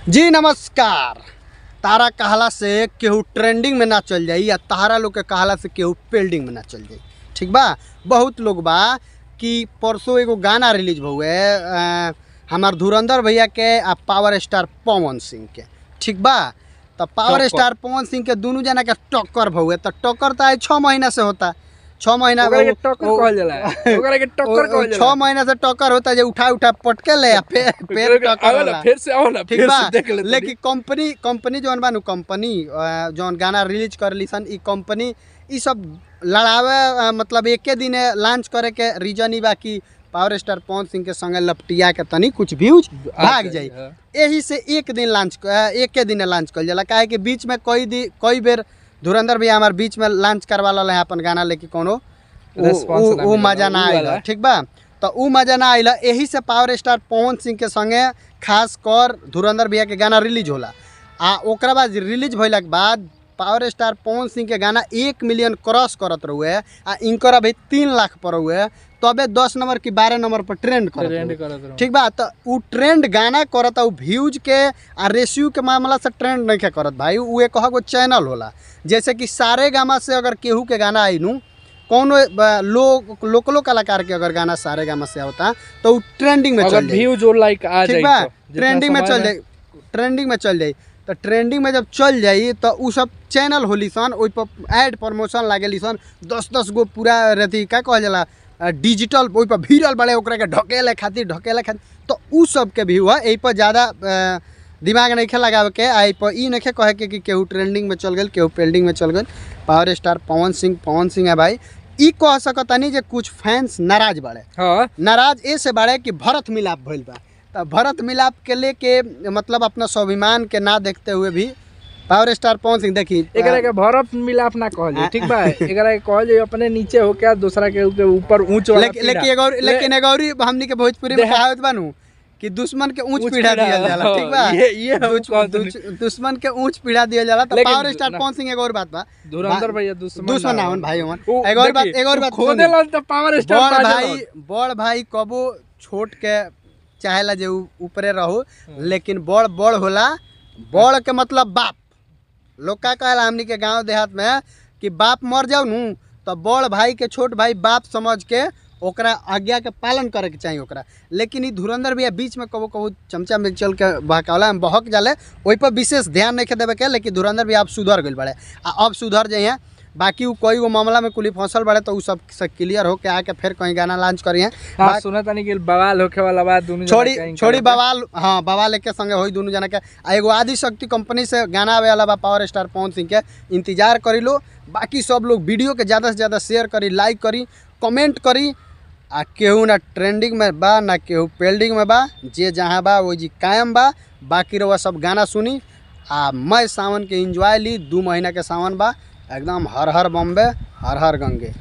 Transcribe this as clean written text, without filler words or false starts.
जी नमस्कार। तारा कहला से केहू ट्रेंडिंग में ना चल जाई या तारा लोग के कहला से केहू पेल्डिंग में ना चल जाई। ठीक बा। बहुत लोग बा कि परसों एगो गाना रिलीज भुए हमार धुरंधर भैया के आ पावर स्टार पवन सिंह के। ठीक बा। तो पावर स्टार पवन सिंह के दोनों जना के टक्कर भुए। तो टक्कर तो 6 महीना से होता। 6 महीना 6 महीना से टक्कर होता है। उठा उठा पटके ले फिर टक्कर फिर से आओ ना, ठीक फिर बा। से देख ले। लेकिन कंपनी जौन बा नु कंपनी जौन गाना रिलीज करली सन ई कंपनी ई सब लड़ावे मतलब एके दिन लॉन्च करे के रीजन ही बा कि पावर स्टार पवन सिंह के संगे लपटिया के तनी कुछ व्यूज भाग जाई। यही से एक दिन लॉन्च कर जाला। काहे कि बीच में कई बेर धुरंधर भैया हमारे बीच में लॉन्च करवा ला है अपन गाना, लेकिन कोनो वो मजा ना आएगा। ठीक बा। तो उ मजा ना आइला। यही से पावर स्टार पवन सिंह के संगे खास कर धुरंधर भैया के गाना रिलीज होला। आ ओकरा बाद रिलीज भइला के बाद पावर स्टार पवन सिंह के गाना 1 मिलियन क्रॉस करत रहुए आ इनकर अभी 3 लाख पर हुए। तबे 10 नंबर की 12 नंबर पर ट्रेंड करत। ठीक बा। तो उ ट्रेंड गाना करता उ व्यूज के आ रेशियो के मामला से ट्रेंड नहीं करत भाई। उ एक गो चैनल होला। जैसे कि सारे गामा से अगर केहू के गाना आई नू कौन लोकलो कलाकार के अगर गाना सारे गामा से होता तो उ ट्रेंडिंग में चल जाए। व्यूज और लाइक आ जाए। ठीक बा। ट्रेंडिंग में चल जाए। तो ट्रेंडिंग में जब चल जाई तो उ सब चैनल होली सन ओइ पर ऐड प्रमोशन लागेली सन 10-10 गो पूरा रहती का कहल जाला डिजिटल ओइ पर भीड़ल बड़े ओकरा के ढकेले खातिर तो उ सब के भी हुआ। यही पर ज़्यादा दिमाग नहीं लगावे के आई पर ई नहीं कहे के कि केहू ट्रेंडिंग में चल गए केहू पेल्डिंग में चल गए। पावर स्टार पवन सिंह है भाई। ई कह सकता नहीं जे कुछ फैंस नाराज बाड़े। हाँ। नाराज ऐसे बाड़े कि भरत मिलाप भइल बा। तो भरत मिलाप के लेके मतलब अपना स्वाभिमान के ना देखते हुए भी पावर स्टार पवन सिंह देखी एकरा के भरत मिलाप ना कहल जाए। ठीक बा। एकरा के कहल जाए अपने नीचे हो के दूसरा के ऊपर ऊंच वाला। लेकिन एगौरी हमनी के भोजपुरी में कहावत बानू कि दुश्मन के ऊंच पीढ़ा दिया जाला। ठीक बा। ये दुश्मन के ऊंच पीढ़ा दिया जाला। तो पावर स्टार पवन सिंह एक और बात बा धुरंधर भैया दुश्मन ना होन भाई होन। एक और बात खोदे ला तो पावर स्टार बड़ भाई कबो छोट के चाहेला जे ऊपरे रहो, लेकिन बड़ होला। बड़ के मतलब बाप। लोग का कहला हमनी के गांव देहात में कि बाप मर जाओ नू तो बड़ भाई के छोट भाई बाप समझ के ओकरा आज्ञा के पालन करे के चाहिए ओकरा। लेकिन ई धुरंधर भैया बीच में कबो चमचा में चल के बहकावला में बहक जाले ओइ पर विशेष ध्यान नहीं देवे के। लेकिन धुरंधर भैया अब सुधर गइल बड़े आ अब सुधर जाइए। बाकी वो कोई वो मामला में कुली फंसल बड़े तो उ सब क्लियर हो के आके फिर कहीं गाना लॉन्च करिए। सुना तनी कि बवाल होखे वाला बात दोनों छोड़ी बवाल। हाँ बवाल के संगे होई दोनों जना के। एगो आदि शक्ति कंपनी से गाना आवे वाला बा पावर स्टार पवन सिंह के, इंतजार करी लो। बाकी सब लोग वीडियो के ज़्यादा से ज़्यादा शेयर करी, लाइक करी, कमेंट करी। आ केहू ना ट्रेंडिंग में बा ना केहू पेल्डिंग में बा। जे जहाँ बा वो जी कायम बा। बाकी रहुआ सब गाना सुनी आ मैं सावन के एंजॉय ली। 2 महीना के सावन बा एकदम हर हर बम्बे हर हर गंगे।